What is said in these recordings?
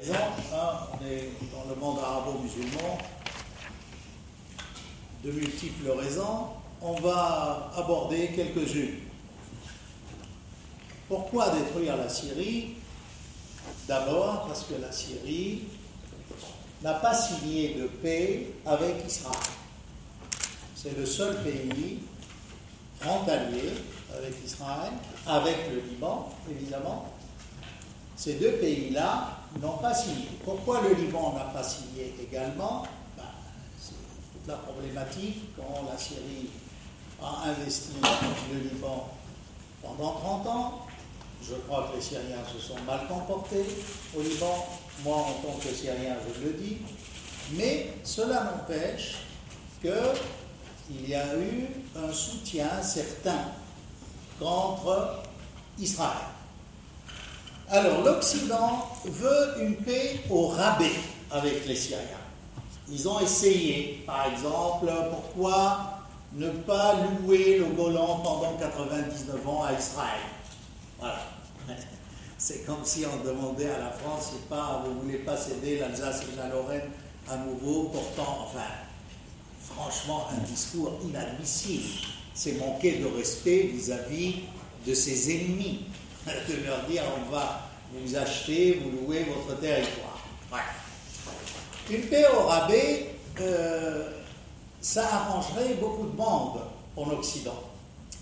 On est dans le monde arabo-musulman, de multiples raisons. On va aborder quelques-unes. Pourquoi détruire la Syrie? D'abord parce que la Syrie n'a pas signé de paix avec Israël. C'est le seul pays frontalier avec Israël, avec le Liban, évidemment. Ces deux pays-là n'ont pas signé. Pourquoi le Liban n'a pas signé également? C'est toute la problématique quand la Syrie a investi le Liban pendant 30 ans. Je crois que les Syriens se sont mal comportés au Liban. Moi, en tant que Syrien, je le dis. Mais cela n'empêche qu'il y a eu un soutien certain contre Israël. Alors, l'Occident veut une paix au rabais avec les Syriens. Ils ont essayé, par exemple, pourquoi ne pas louer le Golan pendant 99 ans à Israël? Voilà. C'est comme si on demandait à la France, c'est pas, vous ne voulez pas céder l'Alsace et la Lorraine à nouveau, pourtant, franchement, un discours inadmissible. C'est manquer de respect vis-à-vis de ses ennemis, de leur dire, on va vous acheter, vous louer votre territoire. Ouais. Une paix au rabais, ça arrangerait beaucoup de monde en Occident.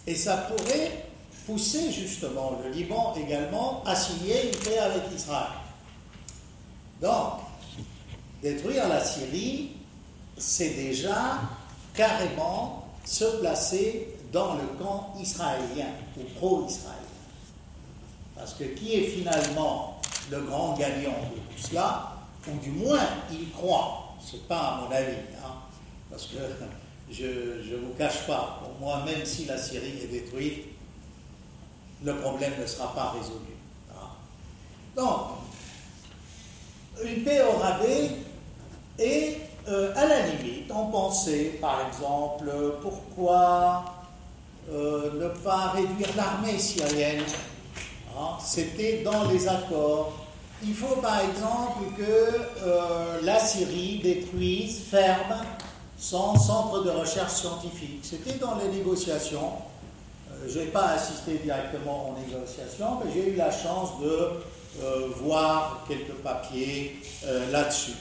Et ça pourrait pousser justement le Liban également à signer une paix avec Israël. Donc, détruire la Syrie, c'est déjà carrément se placer dans le camp israélien ou pro-israélien. Parce que qui est finalement le grand gagnant de tout cela, ou du moins il croit, c'est pas à mon avis, parce que je ne vous cache pas, pour moi, même si la Syrie est détruite, le problème ne sera pas résolu. Donc, une paix au rabais et à la limite, on pensait, par exemple, pourquoi ne pas réduire l'armée syrienne? C'était dans les accords. Il faut, par exemple, que la Syrie détruise, ferme son centre de recherche scientifique. C'était dans les négociations. Je n'ai pas assisté directement aux négociations, mais j'ai eu la chance de voir quelques papiers là-dessus.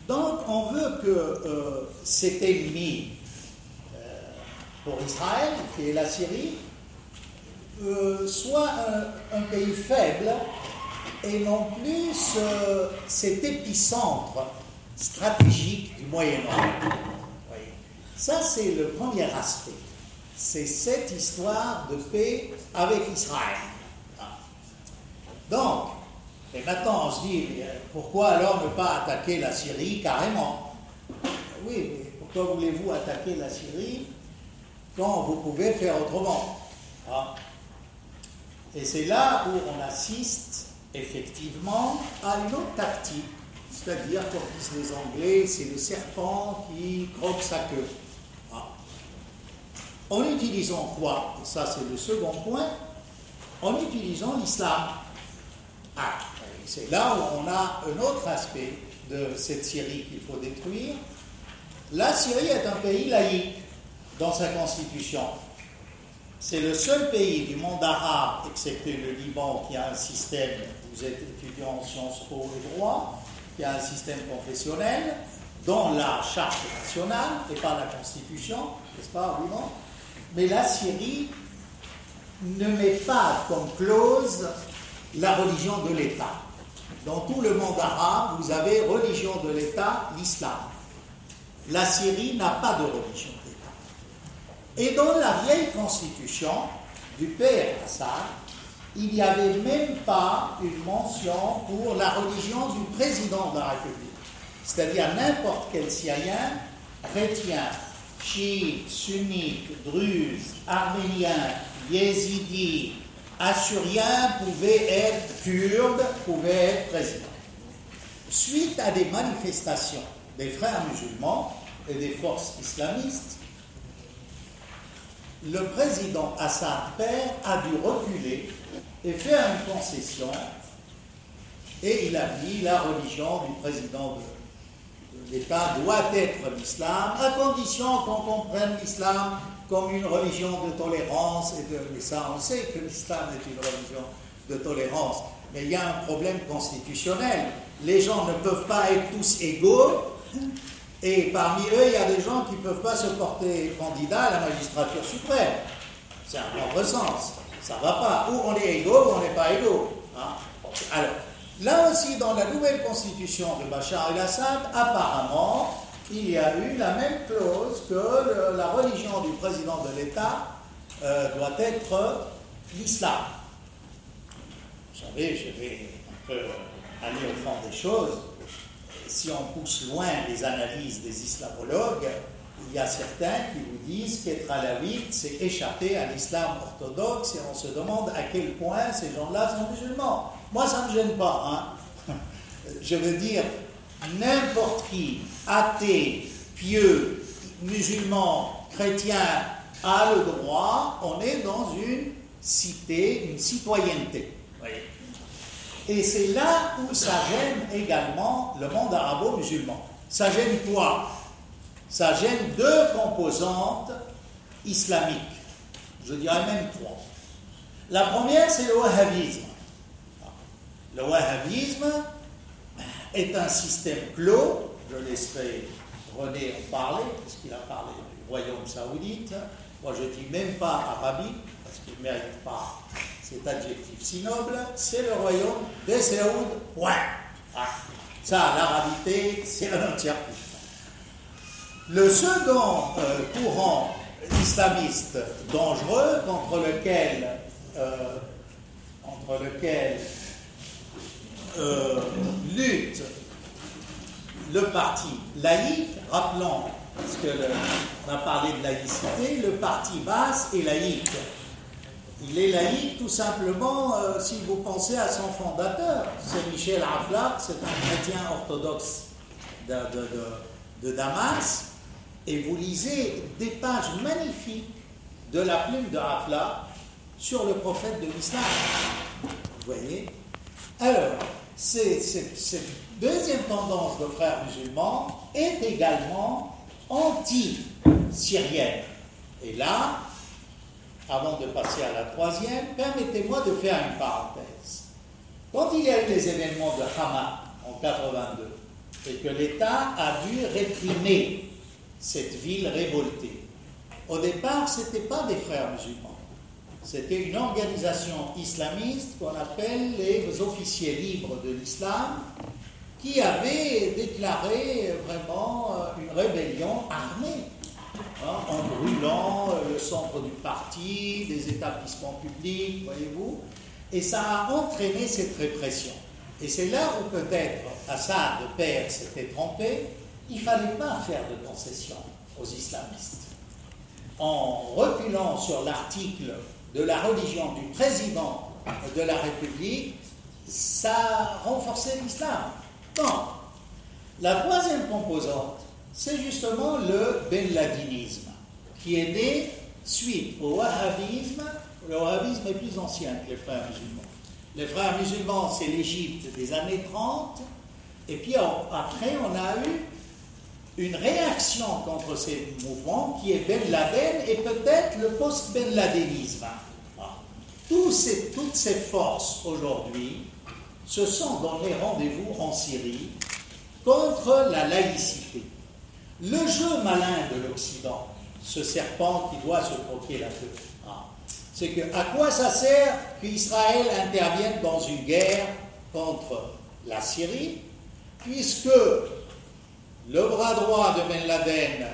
Donc, on veut que cet ennemi pour Israël, qui est la Syrie, soit un pays faible et non plus cet épicentre stratégique du Moyen-Orient. Ça, c'est le premier aspect. C'est cette histoire de paix avec Israël. Donc, et maintenant on se dit, pourquoi alors ne pas attaquer la Syrie carrément? Oui, mais pourquoi voulez-vous attaquer la Syrie quand vous pouvez faire autrement? Et c'est là où on assiste effectivement à une autre tactique, c'est-à-dire, comme disent les Anglais, c'est le serpent qui croque sa queue. En utilisant quoi? Et ça, c'est le second point. En utilisant l'islam. C'est là où on a un autre aspect de cette Syrie qu'il faut détruire. La Syrie est un pays laïque dans sa constitution. C'est le seul pays du monde arabe, excepté le Liban, qui a un système, vous êtes étudiant en Sciences Po et droit, qui a un système confessionnel, dont la charte nationale, et pas la constitution, n'est-ce pas, au Liban? Mais la Syrie ne met pas comme clause la religion de l'État. Dans tout le monde arabe, vous avez religion de l'État, l'islam. La Syrie n'a pas de religion d'État. Et dans la vieille constitution du père Assad, il n'y avait même pas une mention pour la religion du président de la République. C'est-à-dire n'importe quel Syrien, chrétien, chiite, sunnite, druze, arménien, yézidi, assyrien pouvait être kurde, pouvait être président. Suite à des manifestations des frères musulmans et des forces islamistes, le président Assad père a dû reculer et faire une concession Et il a dit la religion du président de l'État doit être l'islam, à condition qu'on comprenne l'islam comme une religion de tolérance. Et ça, on sait que l'islam est une religion de tolérance. Mais il y a un problème constitutionnel. Les gens ne peuvent pas être tous égaux. Et parmi eux, il y a des gens qui ne peuvent pas se porter candidat à la magistrature suprême. C'est un contresens. Ça ne va pas. Ou on est égaux ou on n'est pas égaux. Hein? Alors, là aussi, dans la nouvelle constitution de Bachar el-Assad, apparemment, il y a eu la même clause que la religion du président de l'État doit être l'islam. Vous savez, je vais un peu aller au fond des choses. Si on pousse loin les analyses des islamologues, il y a certains qui vous disent qu'être alawite, c'est échapper à l'islam orthodoxe, et on se demande à quel point ces gens-là sont musulmans. Moi, ça ne me gêne pas. Hein. Je veux dire, n'importe qui, athée, pieux, musulman, chrétien, a le droit, on est dans une cité, une citoyenneté. Voyez. Et c'est là où ça gêne également le monde arabo-musulman. Ça gêne quoi? Ça gêne deux composantes islamiques. Je dirais même trois. La première, c'est le wahhabisme. Le wahhabisme est un système clos. Je laisserai René en parler, puisqu'il a parlé du royaume saoudite. Moi, je ne dis même pas Arabie, parce qu'il ne mérite pas cet adjectif si noble. C'est le royaume des Saouds. Ouais. Ah. Ça, l'arabité, c'est un entier. Le second courant islamiste dangereux contre lequel lutte le parti laïque, rappelons, parce qu'on a parlé de laïcité, le parti basse est laïque. Il est laïque tout simplement si vous pensez à son fondateur, c'est Michel Aflaq, c'est un chrétien orthodoxe de Damas, et vous lisez des pages magnifiques de la plume de Aflaq sur le prophète de l'islam. Vous voyez? Alors, cette deuxième tendance de frères musulmans est également anti-syrienne. Et là, avant de passer à la troisième, permettez-moi de faire une parenthèse. Quand il y a eu les événements de Hama en 82 et que l'État a dû réprimer cette ville révoltée, au départ, ce n'était pas des frères musulmans. C'était une organisation islamiste qu'on appelle les officiers libres de l'islam qui avait déclaré vraiment une rébellion armée. En brûlant le centre du parti, des établissements publics, voyez-vous, et ça a entraîné cette répression. Et c'est là où peut-être Assad, père, s'était trompé, il ne fallait pas faire de concessions aux islamistes. En reculant sur l'article de la religion du président de la République, ça a renforcé l'islam. Non. La troisième composante, c'est justement le benladinisme, qui est né suite au wahhabisme. Le wahhabisme est plus ancien que les frères musulmans. Les frères musulmans, c'est l'Égypte des années 30, et puis après, on a eu une réaction contre ces mouvements qui est Ben Laden et peut-être le post-benladinisme. Toutes ces forces aujourd'hui se sont donné rendez-vous en Syrie contre la laïcité. Le jeu malin de l'Occident, ce serpent qui doit se croquer la queue, c'est que à quoi ça sert qu'Israël intervienne dans une guerre contre la Syrie, puisque le bras droit de Ben Laden,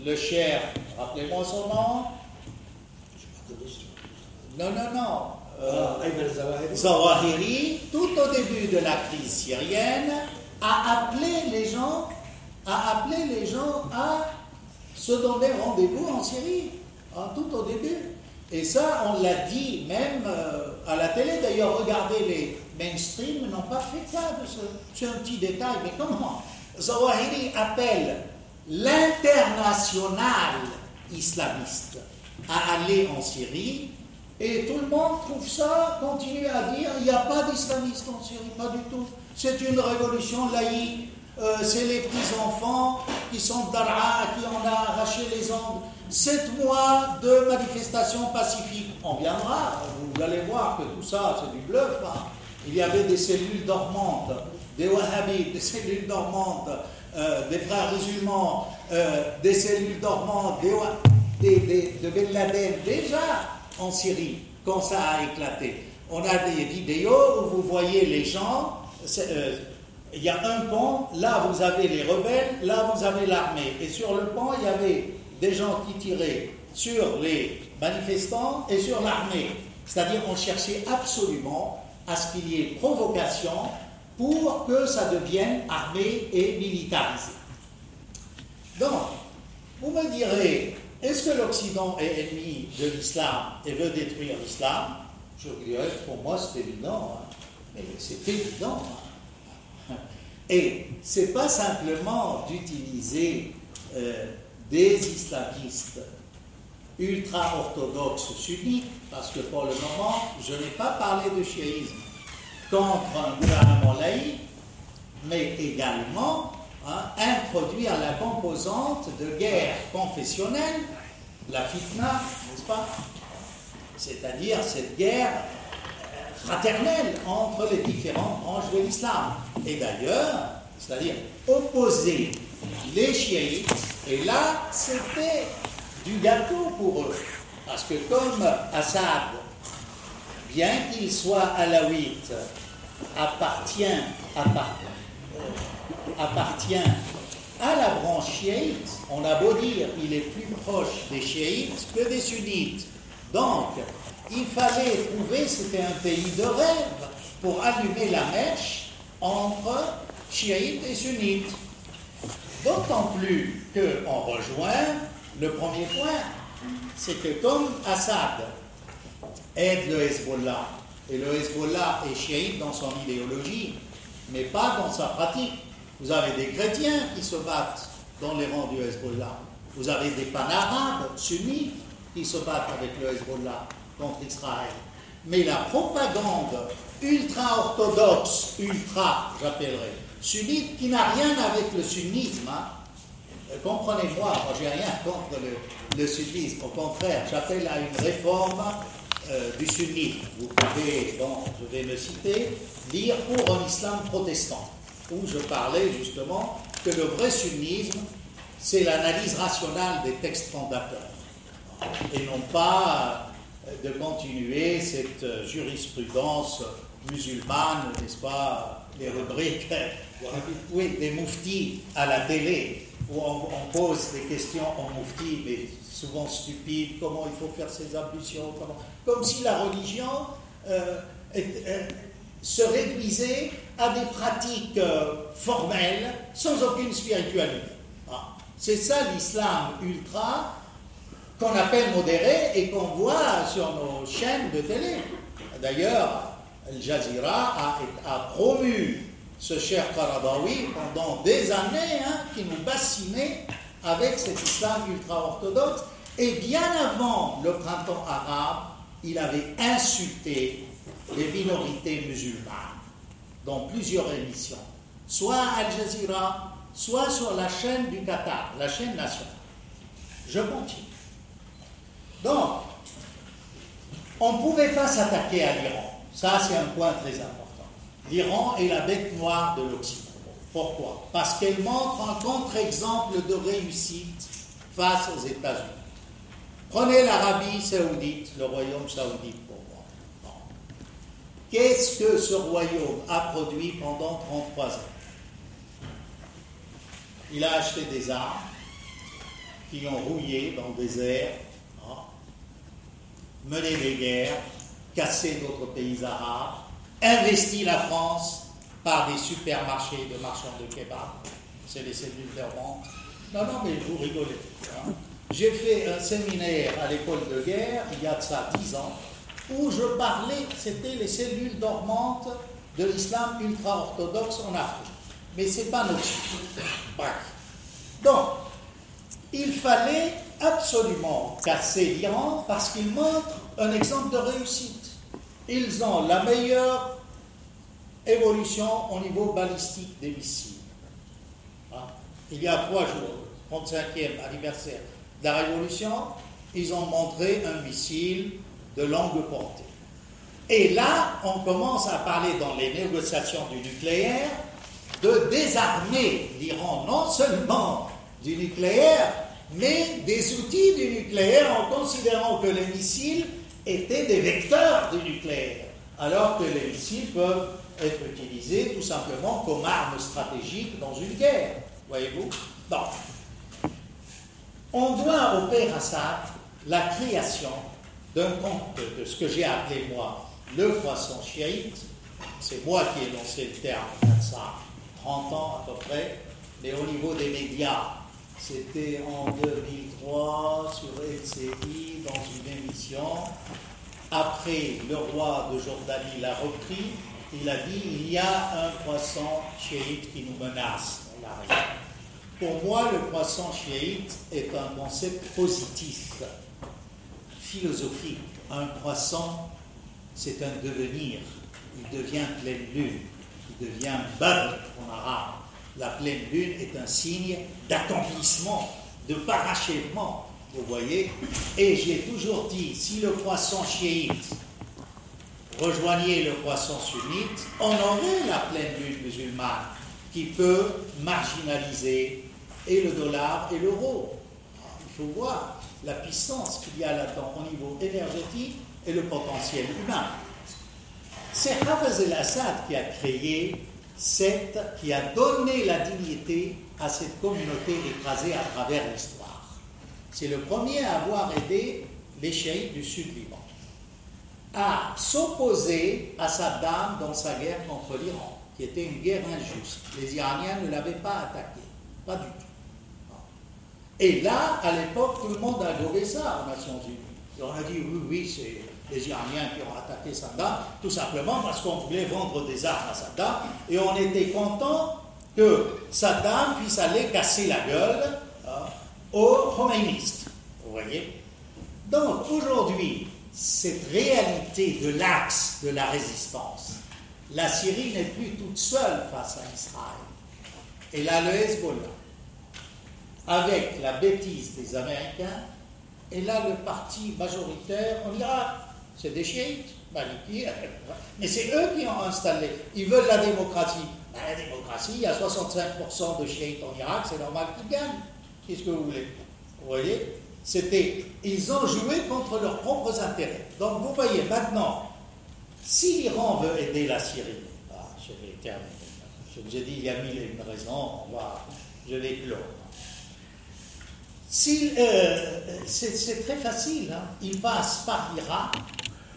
le cher, rappelez-moi son nom. Zawahiri, tout au début de la crise syrienne, a appelé les gens à se donner rendez-vous en Syrie, tout au début. Et ça, on l'a dit même à la télé. D'ailleurs, regardez, les mainstream n'ont pas fait cas de c'est un petit détail, mais comment Zawahiri appelle l'international islamiste à aller en Syrie, et tout le monde trouve ça, continue à dire il n'y a pas d'islamistes en Syrie, pas du tout. c'est une révolution laïque, c'est les petits-enfants qui sont d'Ara, à qui on a arraché les ongles. 7 mois de manifestations pacifiques. On viendra, vous allez voir que tout ça, c'est du bluff. Hein. Il y avait des cellules dormantes, des wahhabis, des cellules dormantes, des frères musulmans, des cellules dormantes, de Ben Laden, déjà en Syrie, quand ça a éclaté. On a des vidéos où vous voyez les gens, il y a un pont, là vous avez les rebelles, là vous avez l'armée. Et sur le pont, il y avait des gens qui tiraient sur les manifestants et sur l'armée. C'est-à-dire on cherchait absolument à ce qu'il y ait provocation pour que ça devienne armé et militarisé. Donc, vous me direz, est-ce que l'Occident est ennemi de l'islam et veut détruire l'islam? Je dirais, pour moi, c'est évident. Hein. Mais c'est évident. Hein. Et ce n'est pas simplement d'utiliser des islamistes ultra-orthodoxes sunnites, parce que pour le moment, je n'ai pas parlé de chiisme contre un gouvernement laïque, mais également introduire la composante de guerre confessionnelle, la fitna, n'est-ce pas? C'est-à-dire cette guerre fraternelle entre les différentes branches de l'islam. Et d'ailleurs, c'est-à-dire opposer les chiites, et là, c'était du gâteau pour eux. Parce que comme Assad, bien qu'il soit alaouite, appartient à la branche chiite, on a beau dire qu'il est plus proche des chiites que des sunnites. Donc, il fallait trouver, c'était un pays de rêve, pour allumer la mèche entre chiites et sunnites. D'autant plus qu'on rejoint le premier point, c'est que comme Assad aide le Hezbollah, et le Hezbollah est chiite dans son idéologie, mais pas dans sa pratique. Vous avez des chrétiens qui se battent dans les rangs du Hezbollah. Vous avez des panarabes sunnites qui se battent avec le Hezbollah contre Israël. Mais la propagande ultra-orthodoxe, j'appellerais, sunnite, qui n'a rien avec le sunnisme, hein. Comprenez-moi, moi j'ai rien contre le sunnisme, au contraire, j'appelle à une réforme du sunnisme. Vous pouvez, donc, je vais me citer, lire pour un islam protestant, où je parlais justement que le vrai sunnisme, c'est l'analyse rationnelle des textes fondateurs, et non pas de continuer cette jurisprudence musulmane, n'est-ce pas, les rubriques, oui, des mouftis à la télé, où on pose des questions aux mouftis, mais souvent stupides, comment il faut faire ses ablutions, comme si la religion se réduisait à des pratiques formelles, sans aucune spiritualité. Ah, c'est ça l'islam ultra, qu'on appelle modéré et qu'on voit sur nos chaînes de télé. D'ailleurs, Al Jazeera a promu ce cher Qaradawi pendant des années, qui nous bassinait avec cet islam ultra-orthodoxe. Et bien avant le printemps arabe, il avait insulté les minorités musulmanes dans plusieurs émissions, soit à Al Jazeera, soit sur la chaîne du Qatar, la chaîne nationale. Je continue. Donc, on ne pouvait pas s'attaquer à l'Iran. Ça, c'est un point très important. L'Iran est la bête noire de l'Occident. Pourquoi? Parce qu'elle montre un contre-exemple de réussite face aux États-Unis. Prenez l'Arabie saoudite, le royaume saoudite pour moi. Bon. Qu'est-ce que ce royaume a produit pendant 33 ans? Il a acheté des armes qui ont rouillé dans le désert, mené des guerres, cassé d'autres pays arabes, investi la France par des supermarchés de marchands de kebab. C'est les cellules dormantes. Non, mais vous rigolez. Hein. J'ai fait un séminaire à l'école de guerre, il y a de ça 10 ans, où je parlais, c'était les cellules dormantes de l'islam ultra-orthodoxe en Afrique. Mais ce n'est pas notre sujet. Bref. Donc, il fallait absolument casser l'Iran parce qu'il montre un exemple de réussite. Ils ont la meilleure évolution au niveau balistique des missiles. Hein? Il y a 3 jours, 35e anniversaire de la Révolution, ils ont montré un missile de longue portée. Et là, on commence à parler dans les négociations du nucléaire de désarmer l'Iran, non seulement du nucléaire, mais des outils du nucléaire, en considérant que les missiles étaient des vecteurs du nucléaire, alors que les missiles peuvent être utilisés tout simplement comme arme stratégique dans une guerre. Voyez-vous? Donc, on doit au père Assad la création d'un compte de ce que j'ai appelé moi le croissant chiite. C'est moi qui ai lancé le terme il y a ça 30 ans à peu près, mais au niveau des médias, c'était en 2003 sur LCI dans une émission. Après, le roi de Jordanie l'a repris. Il a dit il y a un croissant chiite qui nous menace dans la région. Pour moi, le croissant chiite est un concept positif, philosophique. Un croissant, c'est un devenir. Il devient pleine lune. Il devient badr en arabe. La pleine lune est un signe d'accomplissement, de parachèvement. Vous voyez? Et j'ai toujours dit, si le croissant chiite rejoignait le croissant sunnite, on aurait la pleine lune musulmane qui peut marginaliser et le dollar et l'euro. Il faut voir la puissance qu'il y a là-dedans au niveau énergétique et le potentiel humain. C'est Hafez el-Assad qui a créé qui a donné la dignité à cette communauté écrasée à travers l'histoire. C'est le premier à avoir aidé les chiites du sud-Liban à s'opposer à Saddam dans sa guerre contre l'Iran, qui était une guerre injuste. Les Iraniens ne l'avaient pas attaqué, pas du tout. Et là, à l'époque, tout le monde a gobé ça aux Nations Unies. Et on a dit oui, c'est les Iraniens qui ont attaqué Saddam, tout simplement parce qu'on voulait vendre des armes à Saddam, et on était content que Saddam puisse aller casser la gueule aux Khomeiniistes. Vous voyez? Donc aujourd'hui, cette réalité de l'axe de la résistance, la Syrie n'est plus toute seule face à Israël. Et là, le Hezbollah, avec la bêtise des Américains, et là, le parti majoritaire en Irak, c'est des chiites, malikites, mais c'est eux qui ont installé. Ils veulent la démocratie. La démocratie, il y a 65% de chiites en Irak, c'est normal qu'ils gagnent. Qu'est-ce que vous voulez? Vous voyez? Ils ont joué contre leurs propres intérêts. Donc vous voyez maintenant, si l'Iran veut aider la Syrie, je vais terminer. Je vous ai dit, il y a 1001 raisons, je vais clore. C'est très facile, hein. Il passe par l'Irak,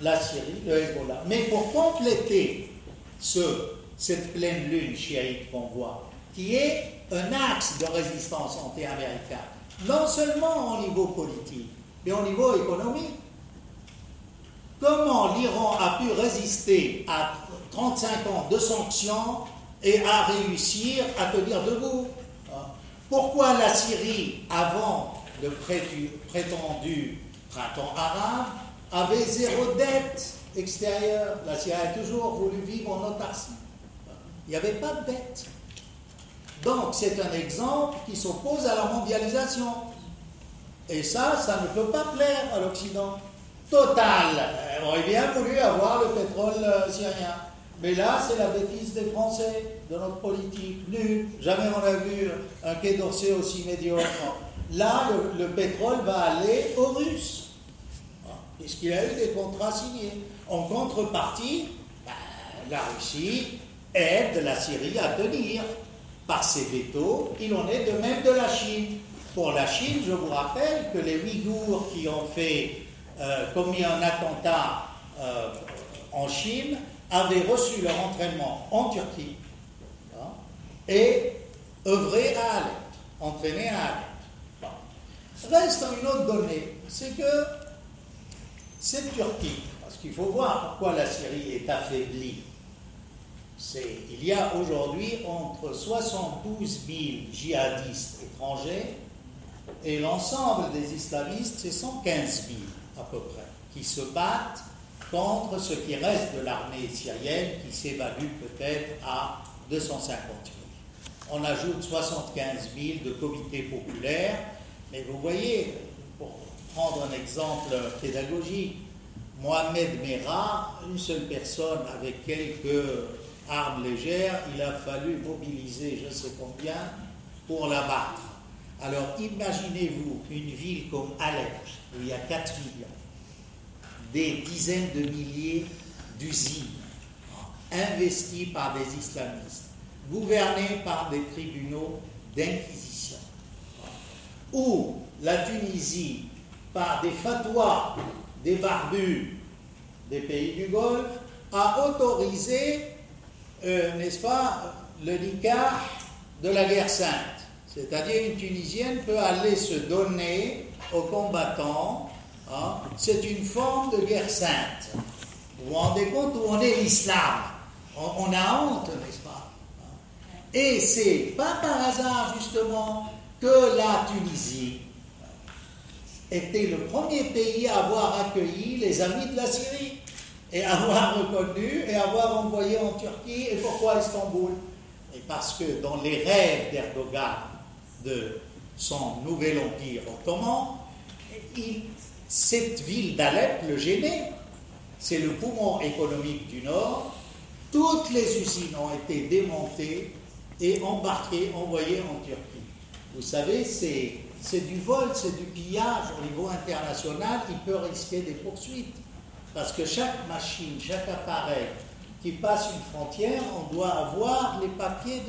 la Syrie, le Hezbollah. Mais pour compléter cette pleine lune chiite qu'on voit, qui est un axe de résistance anti-américain, non seulement au niveau politique, mais au niveau économique. Comment l'Iran a pu résister à 35 ans de sanctions et à réussir à tenir debout? Pourquoi la Syrie, avant le prétendu printemps arabe, avait 0 dette extérieure? La Syrie a toujours voulu vivre en autarcie. Il n'y avait pas de dette. Donc, c'est un exemple qui s'oppose à la mondialisation. Et ça ne peut pas plaire à l'Occident. Total aurait bien voulu avoir le pétrole syrien. Mais là, c'est la bêtise des Français, de notre politique. Nul. Jamais on a vu un Quai d'Orsay aussi médiocre. Là, le pétrole va aller aux Russes. Puisqu'il a eu des contrats signés. En contrepartie, la Russie aide la Syrie à tenir. Par ses vétos, il en est de même de la Chine. Pour la Chine, je vous rappelle que les Ouïghours qui ont commis un attentat en Chine avaient reçu leur entraînement en Turquie et œuvré à Alep, entraîné à Alep. Reste une autre donnée, c'est que cette Turquie, parce qu'il faut voir pourquoi la Syrie est affaiblie. Il y a aujourd'hui entre 72 000 djihadistes étrangers et l'ensemble des islamistes, c'est 115 000 à peu près, qui se battent contre ce qui reste de l'armée syrienne qui s'évalue peut-être à 250 000. On ajoute 75 000 de comités populaires, mais vous voyez, pour prendre un exemple pédagogique, Mohamed Merah, une seule personne avec quelques armes légères, il a fallu mobiliser je ne sais combien pour l'abattre. Alors imaginez-vous une ville comme Alep, où il y a 4 millions, des dizaines de milliers d'usines investies par des islamistes, gouvernées par des tribunaux d'inquisition, ou la Tunisie, par des fatwas des barbus des pays du Golfe, a autorisé, n'est-ce pas, le nikah de la guerre sainte. C'est-à-dire une Tunisienne peut aller se donner aux combattants. Hein. C'est une forme de guerre sainte. Vous vous rendez compte où on est l'islam? On a honte, n'est-ce pas? Et c'est pas par hasard, justement, que la Tunisie était le premier pays à avoir accueilli les amis de la Syrie et avoir reconnu et avoir envoyé en Turquie. Et pourquoi Istanbul? Et parce que dans les rêves d'Erdogan de son nouvel empire ottoman, cette ville d'Alep le gênait. C'est le poumon économique du Nord. Toutes les usines ont été démontées et embarquées, envoyées en Turquie. Vous savez, c'est du vol, c'est du pillage au niveau international. Il peut risquer des poursuites. Parce que chaque machine, chaque appareil qui passe une frontière, on doit avoir les papiers,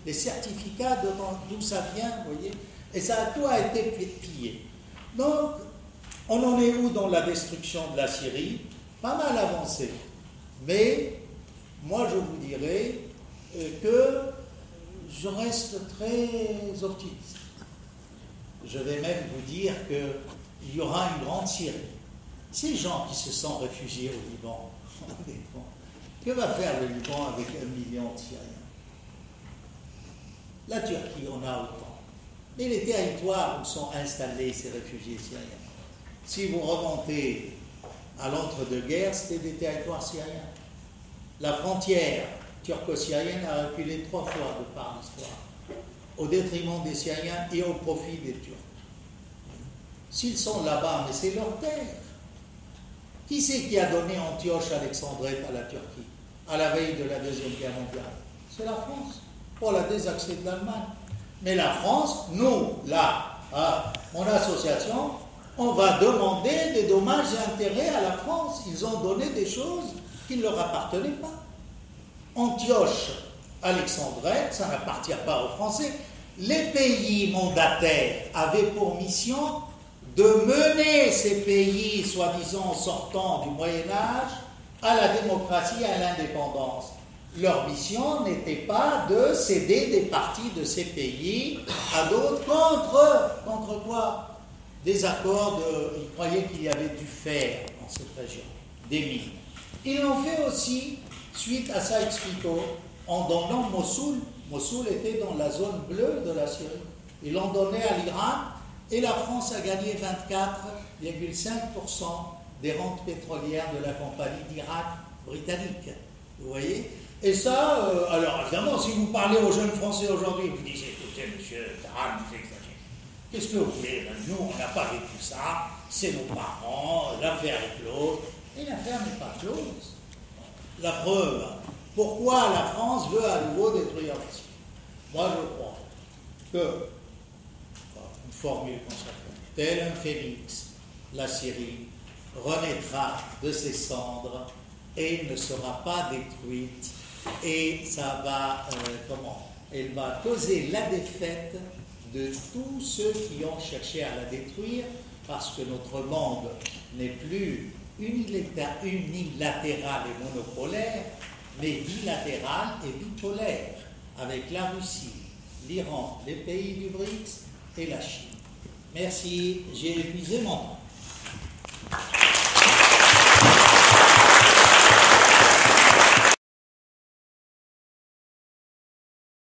les certificats d'où ça vient, vous voyez. Et ça, tout a été pillé. Donc, on en est où dans la destruction de la Syrie? Pas mal avancé. Mais, moi, je vous dirais que je reste très optimiste. Je vais même vous dire qu'il y aura une grande Syrie. Ces gens qui se sont réfugiés au Liban, que va faire le Liban avec 1 million de Syriens? La Turquie, on a autant. Mais les territoires où sont installés ces réfugiés syriens, si vous remontez à l'entre-deux-guerres, c'était des territoires syriens. La frontière turco-syrienne a reculé 3 fois de par l'histoire, au détriment des Syriens et au profit des Turcs. S'ils sont là-bas, mais c'est leur terre. Qui c'est qui a donné Antioche Alexandrette à la Turquie, à la veille de la Deuxième Guerre mondiale? C'est la France, pour la désaxer de l'Allemagne. Mais la France, nous, là, à mon association, on va demander des dommages et intérêts à la France. Ils ont donné des choses qui ne leur appartenaient pas. Antioche Alexandrette, ça n'appartient pas aux Français. Les pays mandataires avaient pour mission de mener ces pays, soi-disant sortants du Moyen-Âge, à la démocratie et à l'indépendance. Leur mission n'était pas de céder des parties de ces pays à d'autres contre quoi? Des accords ils croyaient qu'il y avait du fer dans cette région, des mines. Ils l'ont fait aussi, suite à ça expliquons, en donnant Mossoul. Mossoul était dans la zone bleue de la Syrie. Ils l'ont donné à l'Iran et la France a gagné 24,5% des rentes pétrolières de la compagnie d'Irak britannique. Vous voyez? Et ça, alors évidemment, si vous parlez aux jeunes Français aujourd'hui, vous dites, écoutez, monsieur Taran, vous exagérez. Qu'est-ce que vous voulez? Nous, on n'a pas vécu ça, c'est nos parents, l'affaire est close. Et l'affaire n'est pas close. La preuve, pourquoi la France veut à nouveau détruire la Syrie? Moi, je crois que, une formule consacrée, tel un phénix, la Syrie renaîtra de ses cendres et ne sera pas détruite. Et ça va, elle va causer la défaite de tous ceux qui ont cherché à la détruire, parce que notre monde n'est plus unilatéral et monopolaire, mais bilatéral et bipolaire, avec la Russie, l'Iran, les pays du BRICS et la Chine. Merci, j'ai épuisé mon temps.